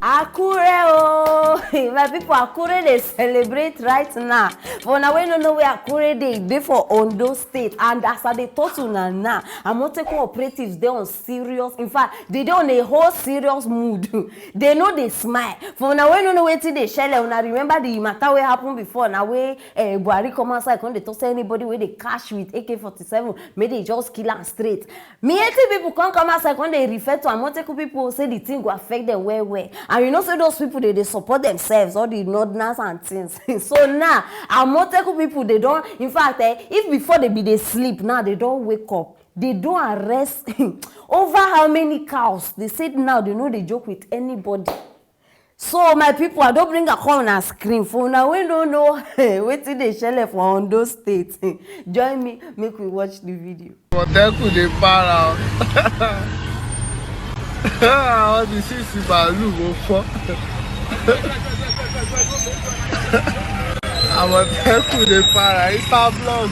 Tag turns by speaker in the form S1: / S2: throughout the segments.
S1: Akure oh, my people Akure they celebrate right now. For now we don't know where Akure they for Ondo State, and as they talk to now, Amotekun operatives they on serious. In fact, they on a whole serious mood. They know they smile. For now we don't know where they share. When I remember the matter what happened before. Now we Buhari come outside when they talk to anybody where they cash with AK-47, may they just kill and straight. Mieti people can't come outside when they refer to Amotekun people say the thing will affect them well. And you know, so those people they support themselves, all the northerners and things. So now, Amotekun people they don't. In fact, if before they sleep, now they don't wake up. They don't arrest over how many cows. They said now they know they joke with anybody. So my people, I don't bring a call and scream for now. We don't know wait till they shell for Ondo State. Join me, make we watch the video.
S2: Amotekun dey para. All the six balu go for. Amotekun dey para. It's a vlog.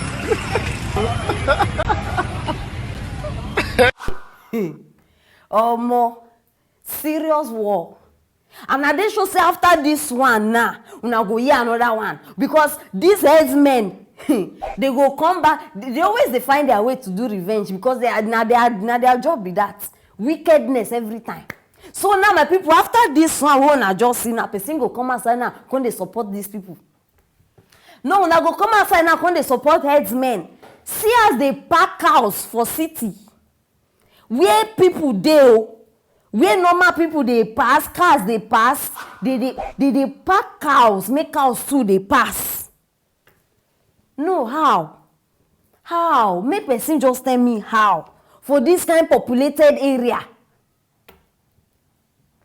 S1: More serious war. And I dey show say after this one now, una go hear another one, because these herdsmen they go come back. They always they find their way to do revenge, because their job be that wickedness every time. So now my people, after this one, we una just see now person go come outside now, when they support these people. No, una go come outside now, when they support herdsmen. See as they pack cows for city, where people dey. Where normal people they pass, cars they pass, they pack cows, make cows too they pass. No, how? How? Make person just tell me how. For this kind of populated area.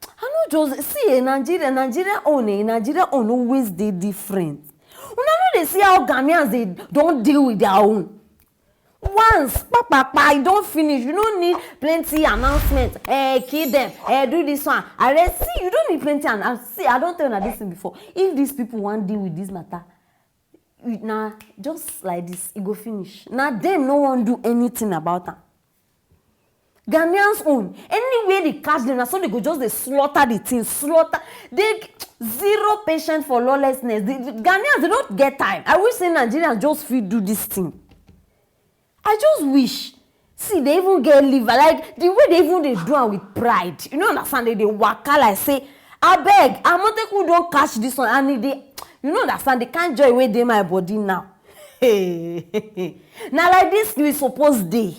S1: I know just see Nigeria own always they different. You know they see how Ghanaians they don't deal with their own. Once, I don't finish. You don't need plenty announcements. Kill them. Do this one. See, you don't need plenty. And see, I don't tell you this thing before. If these people want to deal with this matter, now just like this, it go finish. Now them no one do anything about them. Ghanaians own. Anywhere they catch them, so they go just they slaughter the thing. Slaughter. They zero patience for lawlessness. The Ghanaians they don't get time. I wish say Nigerians just feel do this thing. I just wish. See, they even get liver. Like, the way they even they do it with pride. You know, understand? They waka like say, I beg, Amotekun don't catch this one. And they, you know, understand? They can't joy away they my body now. Now, like this, we suppose they.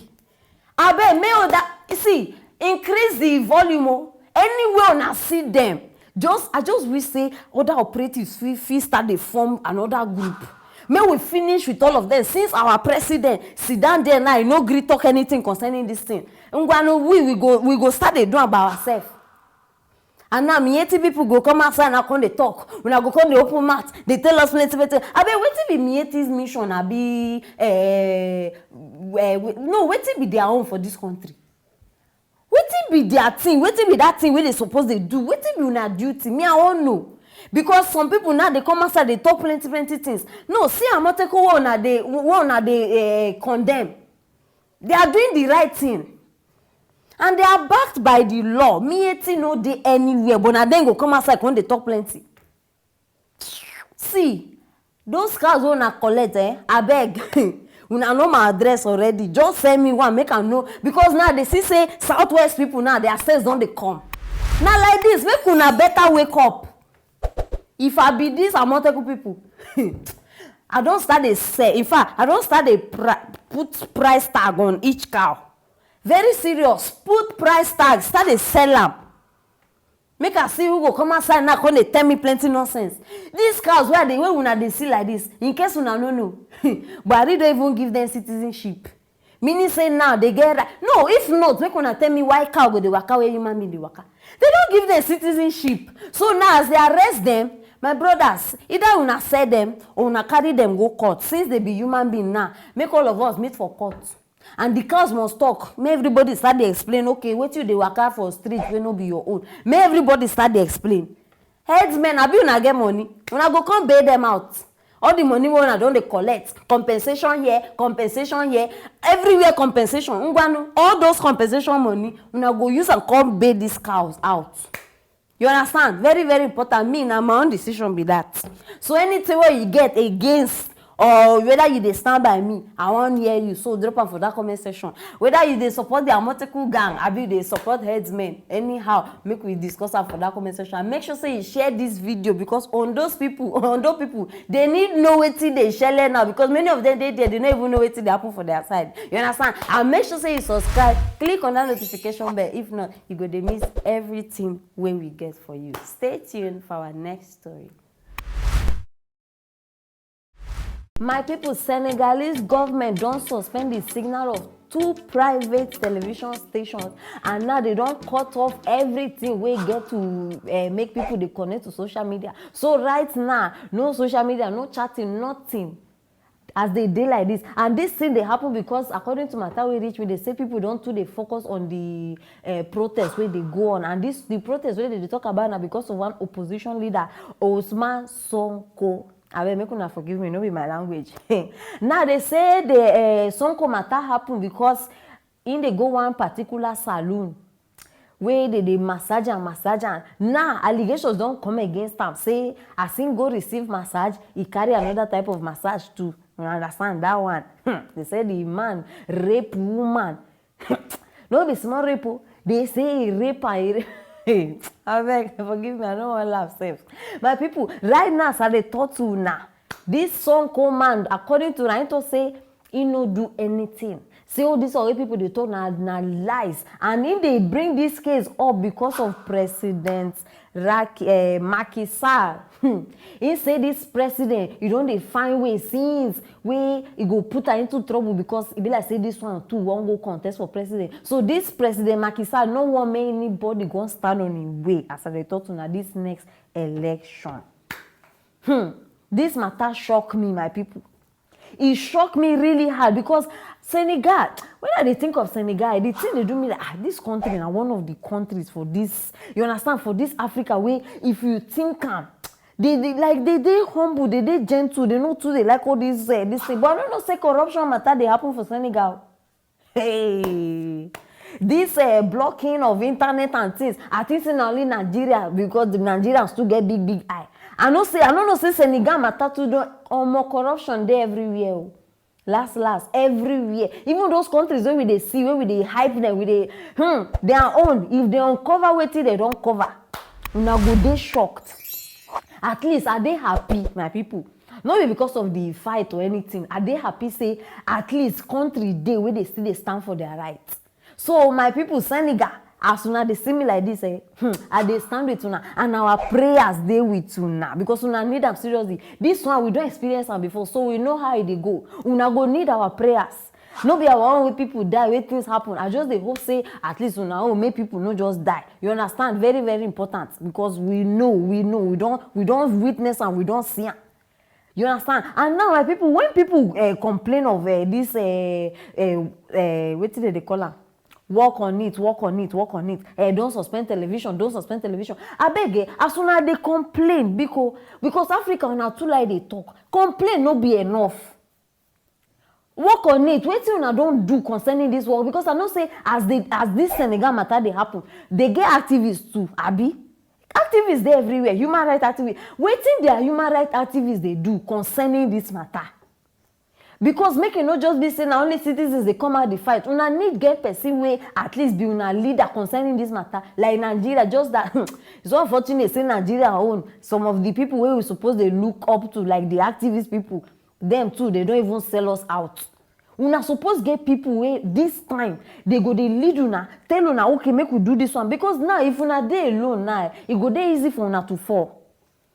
S1: I beg, may that, see, increase the volume. Anywhere when I see them. I just wish say, other operatives, we start to form another group. May we finish with all of them. Since our president sit down there now, no agree talk anything concerning this thing. We go start doing about ourselves. And now Mieti people go come outside and come they talk. When I go come the open mouth, they tell us plenty. I be waiting be Mieti's mission. I be no waiting be their own for this country. Waiting be their thing. Waiting be that thing where they suppose they do. Waiting be una duty. Me I won't know. Because some people now they come outside, they talk plenty things. No, see Amotekun one they condemn. They are doing the right thing. And they are backed by the law. Mieti no dey anywhere, but now then go come outside when they talk plenty. See, those cars wanna collect, I beg. Una know my address already. Just send me one, make I know. Because now they see say Southwest people now, their sales don't they come. Now like this, make una better wake up. If I be this Amotekun people, I don't start a sell. In fact, I don't start a put price tag on each cow. Very serious. Put price tag. Start a sell them. Make I see who go come outside now. When they tell me plenty nonsense. These cows where they see like this. In case una no know, but I don't even give them citizenship. Meaning say now they get right. No, if not, they gonna tell me why cow go the waka where human being the waka. They don't give them citizenship. So now as they arrest them. My brothers, either una sell them or una carry them go court. Since they be human being now, make all of us meet for court. And the cows must talk. May everybody start to explain, okay, what you they work out for street will not be your own. May everybody start to explain. Herdsmen, I be una get money. Una go come bail them out. All the money we una don dey collect. Compensation here, everywhere compensation. All those compensation money, una go use and come bail these cows out. You understand? Very, very important. Me, now my own decision be that. So anything where you get against or whether you dey stand by me, I wan hear you. So drop am for that comment section. Whether you dey support the Amotekun gang, abi you dey support Herdsmen, anyhow, make we discuss am for that comment section. And make sure say you share this video because Ondo people, they need know wetin dey shele now because many of them dey there, they no even know wetin dey happen for their side. You understand? And make sure say you subscribe, click on that notification bell. If not, you go dey miss everything wey we get for you. Stay tuned for our next story. My people, Senegalese government don suspend the signal of 2 private television stations and now they don cut off everything wey get to make people dey connect to social media. So right now, no social media, no chatting, nothing as they dey like this. And this thing dey happen because according to matter wey reach me, they say people don too dey focus on the protest wey dey go on. And the protest wey they dey talk about na because of one opposition leader, Ousmane Sonko. Abeg, make una forgive me, no be my language. Now they say the Sonko matter happen because in dey go one particular saloon where they massage and now allegations don come against am say as him go receive massage, he carry another type of massage too. You understand that one? They say the man rape woman. No be small rape. They say he rape her. Abeg, forgive me, I don't want to laugh safe. My people, right now, as I dey talk to now, this Sonko man, according to Naija, say he no do anything. Say all these other people they talk na lies, and if they bring this case up because of President Macky Sall, he say this president, you don't dey find ways since wey he go put her into trouble because e be like say this one too won't go contest for president. So this President Macky Sall no want make anybody go stand on him way as they talk to now this next election. This matter shock me, my people. It shocked me really hard because Senegal, when I think of Senegal, the thing they do me like this country na one of the countries for this, you understand, for this Africa where if you think they humble, they gentle, they know too, they like all this thing. But I don't know say corruption matter they happen for Senegal. Hey, this blocking of internet and things, I think it's not only Nigeria because the Nigerians still get big eye. I don't know say Senegal matter to do more corruption there everywhere. Last everywhere. Even those countries where we they see, where we they hype them, we they their own. If they uncover wetin they don't cover, una go dey shocked. At least are they happy, my people? Not be because of the fight or anything. Are they happy? Say at least country dey where they still they stand for their rights. So my people, Senegal, as soon as they see me like this, I they stand with una, and our prayers they with una because una need them seriously. This one we don't experience them before, so we know how they go. Una go need our prayers. No be our own way people die, where things happen. I just they hope say at least una own make people not just die. You understand? Very, very important because we know, we don't witness and we don't see. You understand? And now my people, when people complain of this what did they call them? Work on it. Don't suspend television. I beg, as soon as they complain, because Africa na too like they talk. Complain no be enough. Work on it. Wetin una don't do concerning this work, because I know say as this Senegal matter they happen, they get activists too. Abi, activists there everywhere. Human rights activists. Wetin their human rights activists they do concerning this matter? Because make it not just be saying only citizens they come out the fight. Una need get person way at least be una leader concerning this matter. Like Nigeria, just that it's so unfortunate say Nigeria own some of the people where we suppose they look up to, like the activist people, them too, they don't even sell us out. Una suppose get people where this time they go they lead una, tell una okay make we do this one, because now if una dey alone now, it go dey easy for una to fall.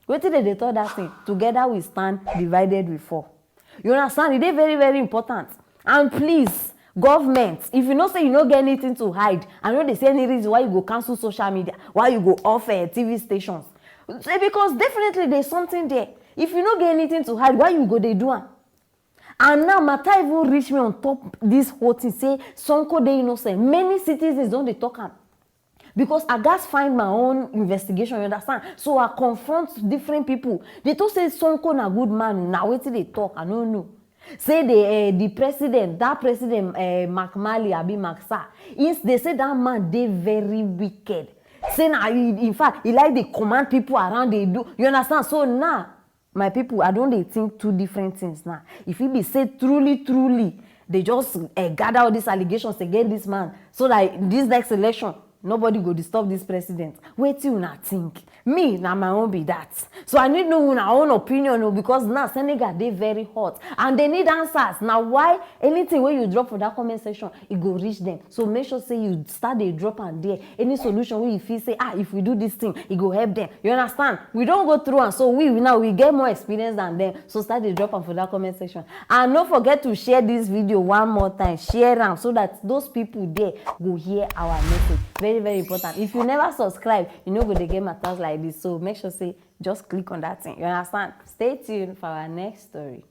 S1: Wait till they thought that thing. Together we stand, divided we fall. You understand? It is very, very important. And please, government, if you know say you don't get anything to hide, I know they say any reason why you go cancel social media, why you go off TV stations. Because definitely there's something there. If you don't get anything to hide, why you go they do it? And now matter even reach me on top this whole thing, say Sonko dey innocent. Many citizens don't they talk am. Because I just find my own investigation, you understand? So I confront different people. They talk say Sonko na good man. Now wait till they talk, I don't know. Say the president, that president Mark Mali Abi Maksa, they say that man they very wicked. say na in fact he like dey command people around dey do, you understand? So now my people, I don dey think two different things now. If it be say truly they just gather all these allegations against this man so that this next election nobody go disturb this president, wetin una think? Me na my own be that. So I need know una own opinion because now Senegal dey very hot and they need answers. Now why anything wey you drop for that comment section e go reach them? So make sure say you start dey drop am there. Any solution wey you feel say if we do this thing e go help them, you understand? We don go through and so we now we get more experience than them. So start dey drop am for that comment section and no forget to share this video one more time. Share am so that those people there go hear our message. Very important. If you never subscribe, you no go dey get matters like this. So make sure say just click on that thing, you understand? Stay tuned for our next story.